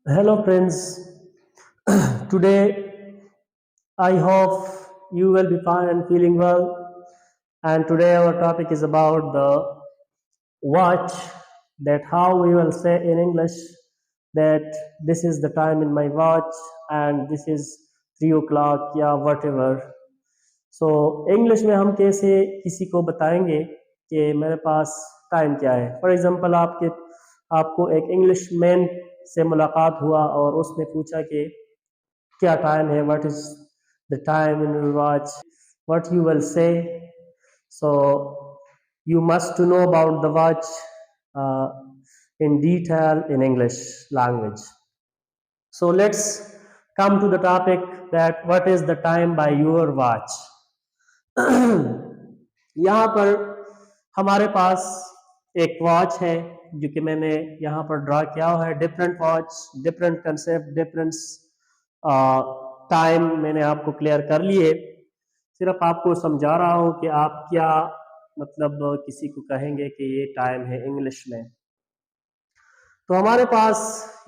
Hello, friends. Today, I hope you will be fine and feeling well. And today, our topic is about the watch. That how we will say in English that this is the time in my watch and this is 3 o'clock या whatever. So English में हम कैसे किसी को बताएंगे कि मेरे पास time क्या है. फॉर एग्जांपल आपको एक इंग्लिश मैन से मुलाकात हुआ और उसने पूछा कि क्या टाइम है, what is the time in your watch, what you will say. So you must to know about the watch uh, in detail in English language. So let's come to the topic that what is the time by your watch. यहाँ पर हमारे पास एक watch है जो कि मैंने यहाँ पर ड्रा किया हुआ है. Different watch, different concept, different time मैंने आपको क्लियर कर लिए. सिर्फ आपको समझा रहा हूँ कि आप क्या मतलब किसी को कहेंगे कि ये टाइम है इंग्लिश में. तो हमारे पास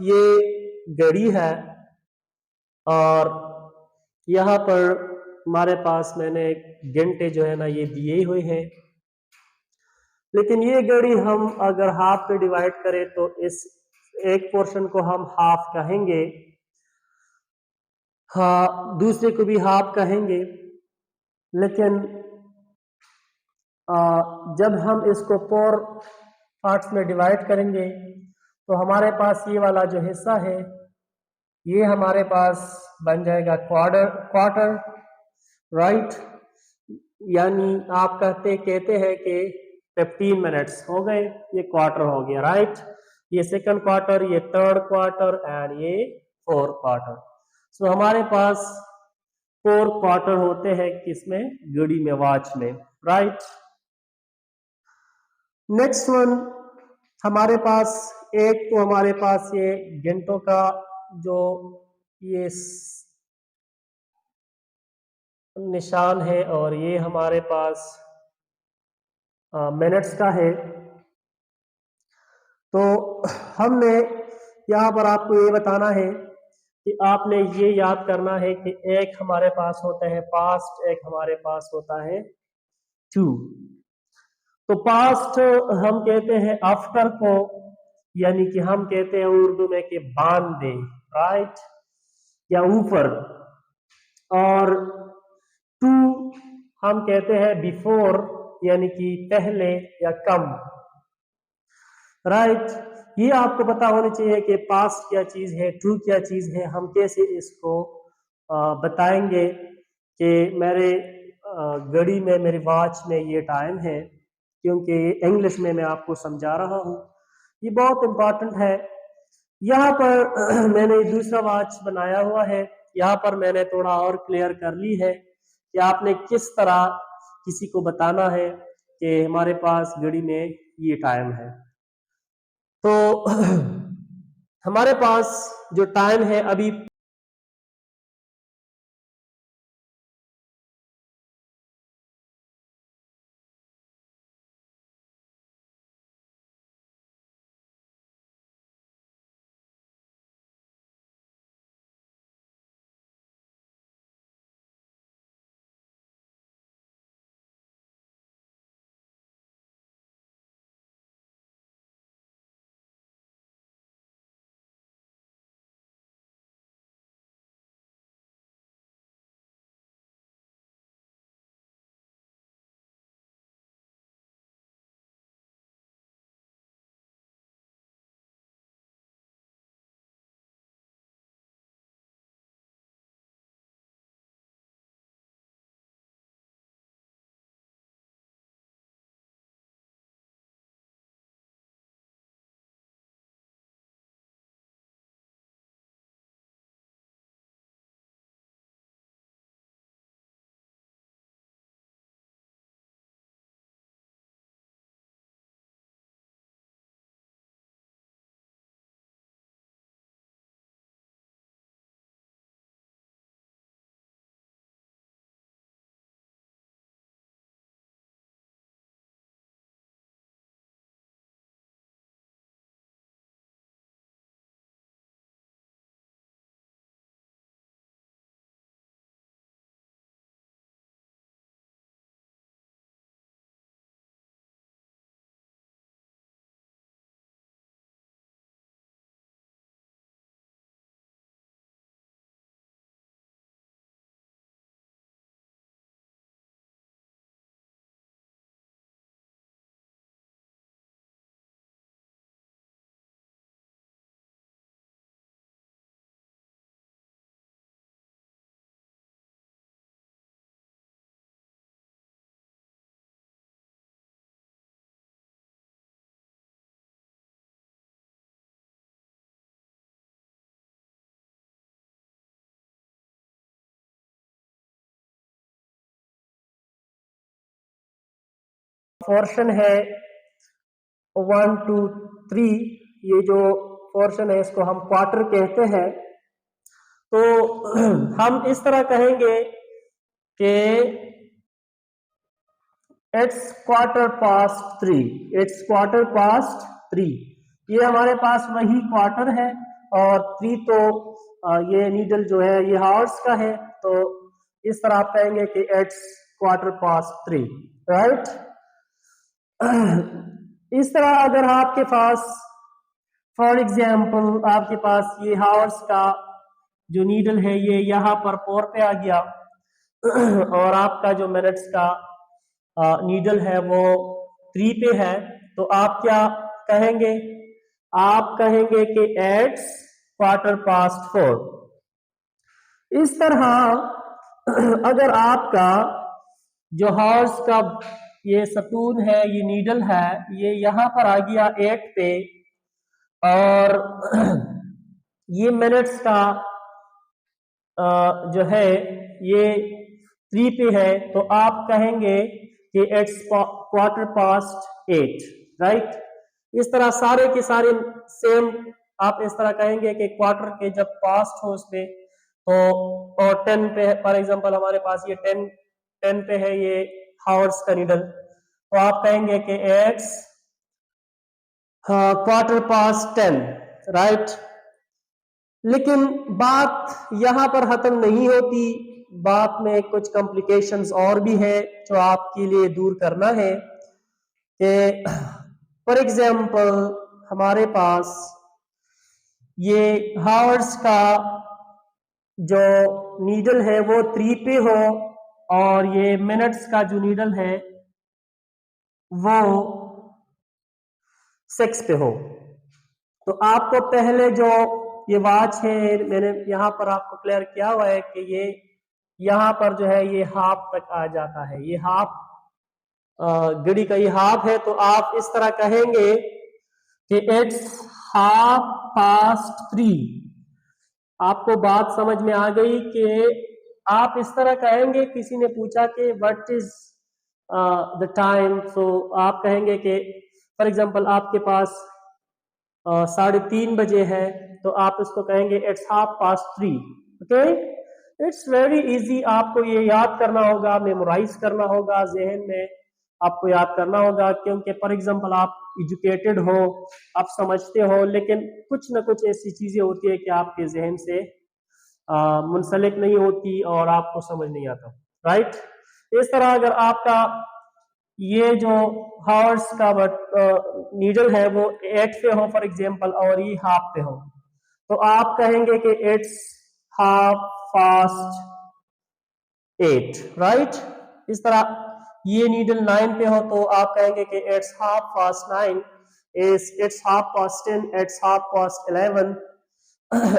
ये घड़ी है और यहाँ पर हमारे पास मैंने घंटे जो है ना ये दिए हुए हैं. लेकिन ये घड़ी हम अगर हाफ पे डिवाइड करें तो इस एक पोर्शन को हम हाफ कहेंगे, हाँ दूसरे को भी हाफ कहेंगे. लेकिन जब हम इसको फोर पार्ट्स में डिवाइड करेंगे तो हमारे पास ये वाला जो हिस्सा है ये हमारे पास बन जाएगा क्वार्टर क्वार्टर, राइट. यानी आप कहते हैं कि 15 मिनट्स हो गए, ये क्वार्टर हो गया, राइट. ये सेकंड क्वार्टर, ये थर्ड क्वार्टर एंड ये फोर्थ क्वार्टर. सो हमारे पास 4 क्वार्टर होते हैं किसमें, घड़ी में, वॉच में, राइट. नेक्स्ट वन हमारे पास एक तो हमारे पास ये घंटों का जो ये निशान है और ये हमारे पास मिनट्स का है. तो हमने यहाँ पर आपको ये बताना है कि आपने ये याद करना है कि एक हमारे पास होता है पास्ट, एक हमारे पास होता है टू. तो पास्ट हम कहते हैं आफ्टर को, यानी कि हम कहते हैं उर्दू में कि बांध दे, राइट, या ऊपर. और टू हम कहते हैं बिफोर, यानी कि पहले या कम, राइट. ये आपको पता होनी चाहिए कि पास्ट क्या चीज है, ट्रू क्या चीज है. हम कैसे इसको बताएंगे कि मेरे घड़ी में, मेरी वॉच में ये टाइम है, क्योंकि इंग्लिश में मैं आपको समझा रहा हूँ. ये बहुत इंपॉर्टेंट है. यहाँ पर मैंने दूसरा वॉच बनाया हुआ है. यहाँ पर मैंने थोड़ा और क्लियर कर ली है कि आपने किस तरह किसी को बताना है कि हमारे पास घड़ी में ये टाइम है. तो हमारे पास जो टाइम है अभी पोर्शन है 1 2 3, ये जो पोर्शन है इसको हम क्वार्टर कहते हैं। तो हम इस तरह कहेंगे कि it's quarter past 3, it's quarter past 3। ये हमारे पास वही क्वार्टर है और 3 तो ये नीडल जो है ये हावर्स का है, तो इस तरह आप कहेंगे कि इट्स क्वार्टर पास्ट 3, राइट। इस तरह अगर आपके पास फॉर एग्जाम्पल आपके पास ये हावर्स का जो नीडल है ये यहाँ पर 4 पे आ गया और आपका जो मिनट्स का नीडल है वो 3 पे है, तो आप क्या कहेंगे? आप कहेंगे कि एट्स क्वार्टर पास्ट 4। इस तरह अगर आपका जो हॉर्स का ये सतून है, ये नीडल है, ये यहाँ पर आ गया 8 पे और ये मिनट्स का जो है ये 3 पे है, तो आप कहेंगे कि इट्स क्वार्टर पास्ट 8, राइट। इस तरह सारे के सारे सेम आप इस तरह कहेंगे कि क्वार्टर के जब पास्ट हो उसपे तो, और 10 पे फॉर एग्जांपल हमारे पास ये 10 पे है ये हावर्स का नीडल, तो आप कहेंगे कि इट्स क्वार्टर पास्ट 10, राइट। लेकिन बात यहाँ पर खत्म नहीं होती, बात में कुछ कॉम्प्लिकेशंस और भी है जो आपके लिए दूर करना है कि फॉर एग्जाम्पल हमारे पास ये हावर्स का जो नीडल है वो 3 पे हो और ये मिनट्स का जो नीडल है वो 6 पे हो, तो आपको पहले जो ये वॉच है मैंने यहाँ पर आपको क्लियर किया हुआ है कि ये यहाँ पर जो है ये हाफ तक आ जाता है, ये हाफ घड़ी का ये हाफ है, तो आप इस तरह कहेंगे कि इट्स हाफ पास्ट 3। आपको बात समझ में आ गई कि आप इस तरह कहेंगे, किसी ने पूछा कि व्हाट इज द टाइम, सो आप कहेंगे कि फॉर एग्जांपल आपके पास 3:30 बजे है, तो आप इसको कहेंगे it's half past 3, okay. It's very easy, आपको ये याद करना होगा, मेमोराइज करना होगा, जहन में आपको याद करना होगा, क्योंकि फॉर एग्जांपल आप एजुकेटेड हो, आप समझते हो, लेकिन कुछ ना कुछ ऐसी चीजें होती है कि आपके जहन से मुंसलिक नहीं होती और आपको समझ नहीं आता, राइट। इस तरह अगर आपका ये जो हावर्स का नीडल है वो 8 पे हो फॉर एग्जांपल और ये हाफ पे हो, तो आप कहेंगे कि इट्स हाफ पास्ट 8, राइट। इस तरह ये नीडल 9 पे हो तो आप कहेंगे कि it's half past 9, it's half past 10, it's half past 11,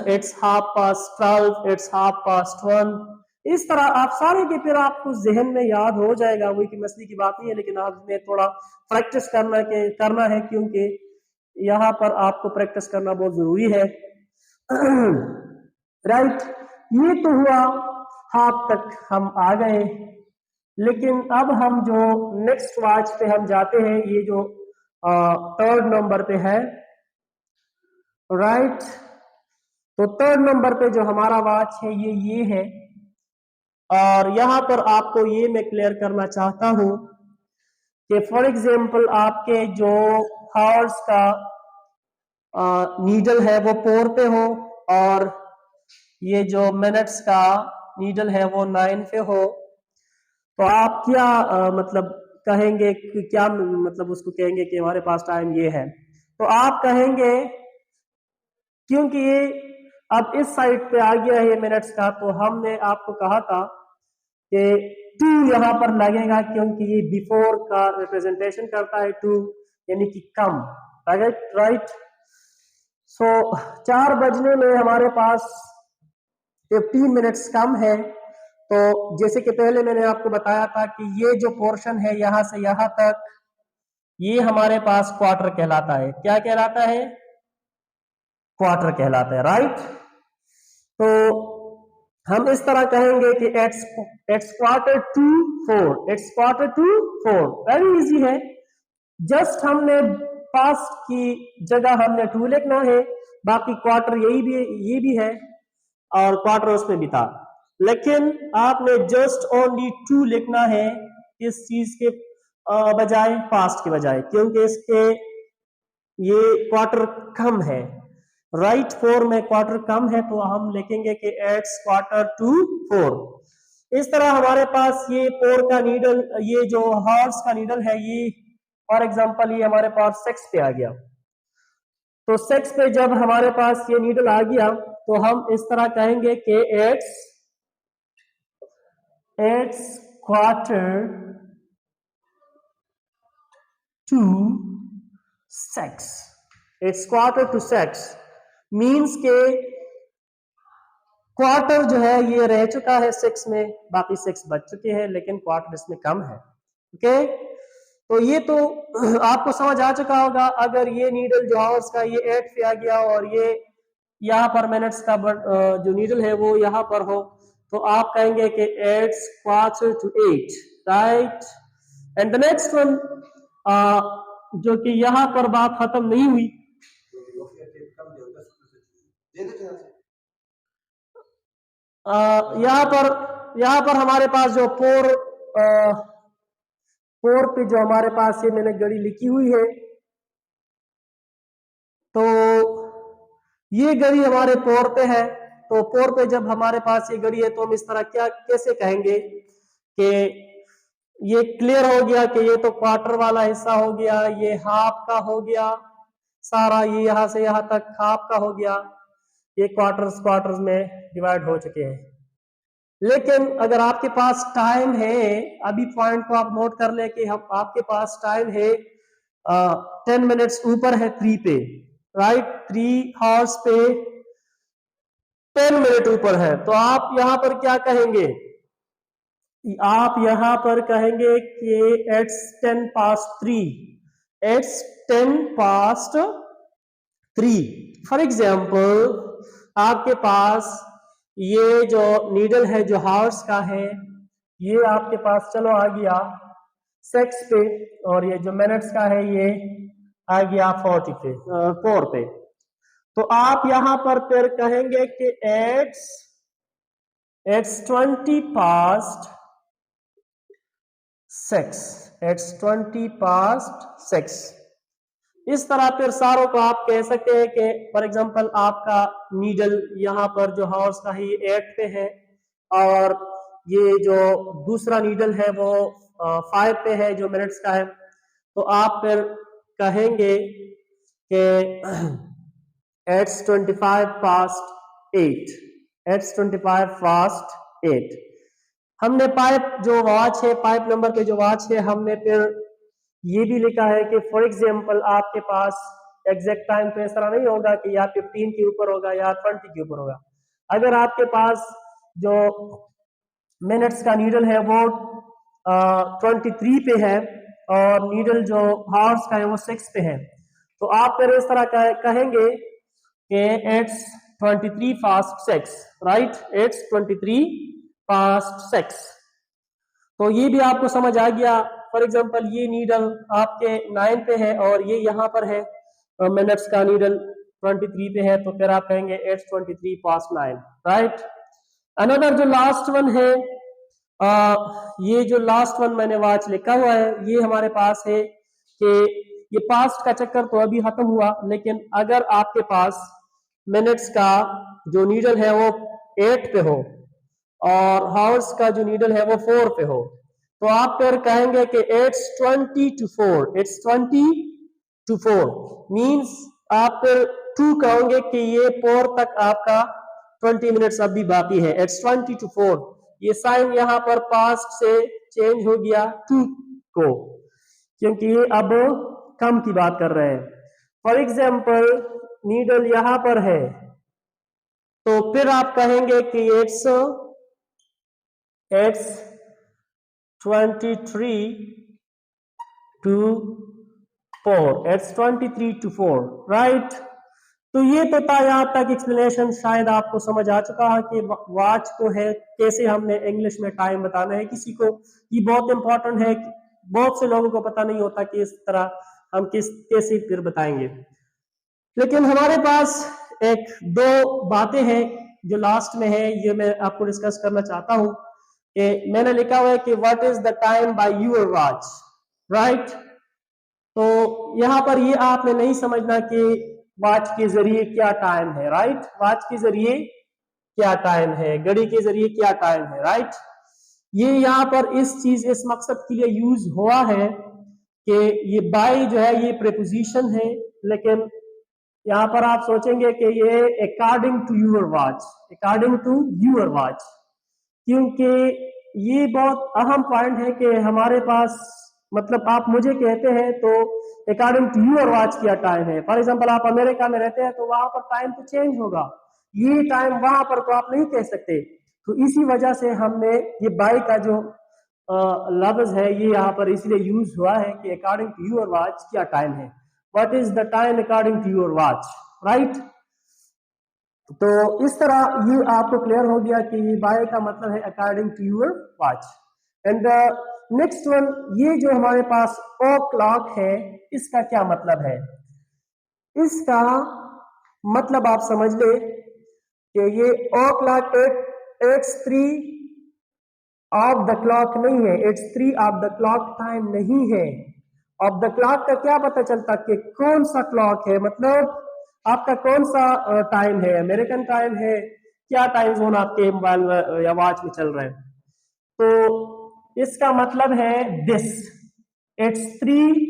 it's half past 12, it's half past 1। इस तरह आप सारे के फिर आपको जहन में याद हो जाएगा, वही की मसले की बात नहीं है, लेकिन आपने थोड़ा प्रैक्टिस करना है क्योंकि यहाँ पर आपको प्रैक्टिस करना बहुत जरूरी है, राइट। ये तो हुआ हाफ तक हम आ गए, लेकिन अब हम जो नेक्स्ट वॉच पे हम जाते हैं, ये जो 3rd नंबर पे है, राइट। तो 3rd नंबर पे जो हमारा वॉच है ये है, और यहां पर आपको ये मैं क्लियर करना चाहता हूं कि फॉर एग्जांपल आपके जो हावर्स का नीडल है वो 4 पे हो और ये जो मिनट्स का नीडल है वो 9 पे हो, तो आप क्या मतलब कहेंगे कि क्या मतलब उसको कहेंगे कि हमारे पास टाइम ये है, तो आप कहेंगे क्योंकि ये अब इस साइड पे आ गया है मिनट्स का, तो हमने आपको कहा था कि 2 यहाँ पर लगेगा क्योंकि ये बिफोर का रिप्रेजेंटेशन करता है 2, यानी कि कम, राइट। सो 4 बजने में हमारे पास 15 मिनट्स कम है, तो जैसे कि पहले मैंने आपको बताया था कि ये जो पोर्शन है यहां से यहां तक, ये हमारे पास क्वार्टर कहलाता है। क्या कहलाता है? क्वार्टर कहलाता है, राइट। तो हम इस तरह कहेंगे कि x quarter to 4, x quarter to 4, very easy है। जस्ट हमने पास्ट की जगह हमने टू लिखना है, बाकी क्वार्टर ये भी है और क्वार्टर उसमें भी था, लेकिन आपने जस्ट ओनली टू लिखना है इस चीज के बजाय, पास्ट के बजाय, क्योंकि इसके ये क्वार्टर कम है, राइट 4 में क्वार्टर कम है, तो हम लिखेंगे कि एड्स क्वार्टर टू 4। इस तरह हमारे पास ये 4 का नीडल, ये जो हॉर्स का नीडल है, ये फॉर एग्जांपल ये हमारे पास 6 पे आ गया, तो 6 पे जब हमारे पास ये नीडल आ गया तो हम इस तरह कहेंगे कि it's quarter to 6, it's quarter to 6 means के क्वार्टर जो है ये रह चुका है 6 में, बाकी 6 बच चुके हैं, लेकिन क्वार्टर इसमें कम है। ओके, तो ये तो आपको समझ आ चुका होगा। अगर ये नीडल जो आवर्स का ये 8 पे आ गया और ये यहाँ पर मिनट्स का जो नीडल है वो यहाँ पर हो, तो आप कहेंगे कि 8 quarter to 8, right. And the next one, जो कि यहाँ पर बात खत्म नहीं हुई, यहाँ पर हमारे पास जो फोर पे जो हमारे पास ये मैंने घड़ी लिखी हुई है, तो ये घड़ी हमारे पोर पे है, तो पोर पे जब हमारे पास ये घड़ी है तो हम इस तरह कैसे कहेंगे कि ये क्लियर हो गया कि ये तो क्वार्टर वाला हिस्सा हो गया, ये हाफ का हो गया सारा, ये यहां से यहां तक हाफ का हो गया, ये क्वार्टर्स में डिवाइड हो चुके हैं। लेकिन अगर आपके पास टाइम है, अभी पॉइंट को आप नोट कर ले कि हम आपके पास टाइम है 10 मिनट्स ऊपर है 3 पे, राइट, 3 हॉर्स पे 10 मिनट ऊपर है, तो आप यहां पर क्या कहेंगे? आप यहां पर कहेंगे कि it's 10 past 3, it's 10 past 3। For example आपके पास ये जो नीडल है जो हॉर्स का है, ये आपके पास चलो आ गया 6 पे, और ये जो मिनट्स का है ये आ गया 4 पे, तो आप यहां पर फिर कहेंगे कि it's 20 past 6, it's 20 past 6। इस तरह फिर सारों को आप कह सकते हैं कि फॉर एग्जांपल आपका नीडल यहाँ पर जो हॉर्स का है ये 8 पे है, और ये जो दूसरा नीडल है वो 5 पे है जो मिनट्स का है, तो आप फिर कहेंगे कि it's 25 past 8, it's 25 past 8। हमने पाइप जो वॉच है, पाइप नंबर पे जो वॉच है, हमने फिर ये भी लिखा है कि फॉर एग्जांपल आपके पास एग्जैक्ट टाइम तो इस तरह नहीं होगा कि या 15 के ऊपर होगा या 20 के ऊपर होगा। अगर आपके पास जो मिनट्स का नीडल है वो 23 पे है और नीडल जो हॉर्स का है वो 6 पे है, तो आप फिर इस तरह कहेंगे कि it's 23 past 6, right, it's 23 past 6। तो ये भी आपको समझ आ गया। फॉर एग्जांपल ये नीडल आपके 9 पे है और ये यहाँ पर है मिनट्स का नीडल 23 पे है, तो फिर आप कहेंगे it's 23 past 9, राइट। अनदर जो लास्ट वन है, ये जो लास्ट वन मैंने वॉच लिखा हुआ है, ये हमारे पास है कि ये पास्ट का चक्कर तो अभी खत्म हुआ, लेकिन अगर आपके पास मिनट्स का जो नीडल है वो 8 पे हो और हावर्स का जो नीडल है वो 4 पे हो, तो आप फिर कहेंगे कि it's 20 to 4, it's 20 to 4 means आप फिर 2 कहोगे कि ये 4 तक आपका 20 मिनट्स अभी बाकी है, it's 20 to 4। ये साइन यहाँ पर पास्ट से चेंज हो गया 2 को, क्योंकि ये अब कम की बात कर रहे हैं। फॉर एग्जाम्पल नीडल यहाँ पर है, तो फिर आप कहेंगे कि it's 23 to 4, it's 23 to 4, right. तो ये तो था यहाँ तक एक्सप्लेनेशन, शायद आपको समझ आ चुका है कि वॉच को है कैसे हमने इंग्लिश में टाइम बताना है किसी को। ये बहुत इंपॉर्टेंट है बहुत से लोगों को पता नहीं होता कि इस तरह हम कैसे फिर बताएंगे। लेकिन हमारे पास एक दो बातें हैं जो लास्ट में है, ये मैं आपको डिस्कस करना चाहता हूं कि मैंने लिखा हुआ है कि what is the time by your watch, right. तो यहाँ पर ये आपने नहीं समझना कि वॉच के जरिए क्या टाइम है, राइट। वॉच के जरिए क्या टाइम है, घड़ी के जरिए क्या टाइम है, राइट। ये यहाँ पर इस मकसद के लिए यूज हुआ है कि ये बाय जो है ये प्रीपोजिशन है, लेकिन यहाँ पर आप सोचेंगे कि ये according to your watch, according to your watch, क्योंकि ये बहुत अहम पॉइंट है कि हमारे पास, मतलब आप मुझे कहते हैं तो अकॉर्डिंग टू यूर वॉच क्या टाइम है। फॉर एग्जांपल आप अमेरिका में रहते हैं तो वहां पर टाइम तो चेंज होगा, ये टाइम वहां पर तो आप नहीं कह सकते। तो इसी वजह से हमने ये बाय का जो लफ्ज है ये यहाँ पर इसलिए यूज हुआ है कि अकॉर्डिंग टू यूर वॉच क्या टाइम है, what is the time according to your watch, right. तो इस तरह ये आपको क्लियर हो गया कि बाय का मतलब है according to your watch. And next one, ये जो हमारे पास ओ क्लॉक है इसका क्या मतलब है। इसका मतलब आप समझ ले कि ये o'clock it's 3 of the clock नहीं है, it's 3 of the clock time नहीं है। ऑफ द क्लॉक का क्या पता चलता कि कौन सा क्लॉक है, मतलब आपका कौन सा टाइम है, अमेरिकन टाइम है, क्या टाइम जोन आपके मोबाइल या वॉच में चल रहा है। तो इसका मतलब है this, it's 3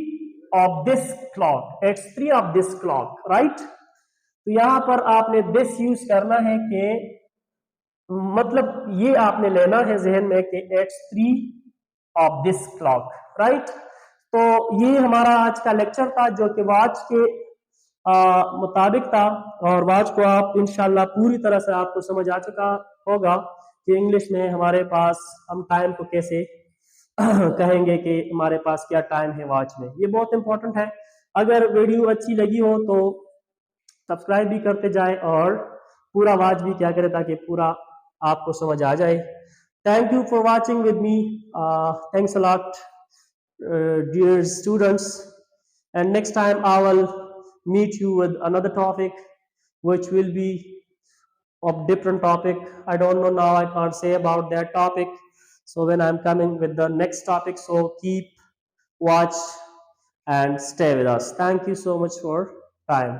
of this clock, it's 3 of this clock, right. तो यहां पर आपने दिस यूज करना है कि मतलब ये आपने लेना है जहन में कि it's 3 of this clock, right. तो ये हमारा आज का लेक्चर था जो कि वॉच के मुताबिक था, और वॉच को आप इंशाल्लाह पूरी तरह से आपको समझ आ चुका होगा कि इंग्लिश में हमारे पास हम टाइम को कैसे कहेंगे कि हमारे पास क्या टाइम है वॉच में। ये बहुत इंपॉर्टेंट है। अगर वीडियो अच्छी लगी हो तो सब्सक्राइब भी करते जाए और पूरा वॉच भी क्या करे ताकि पूरा आपको समझ आ जाए। Thank you for watching with me, thanks a lot dear students, and next time I will meet you with another topic which will be of different topic. I don't know now, I can't say about that topic, so when I'm coming with the next topic, so keep watch and stay with us. Thank you so much for time.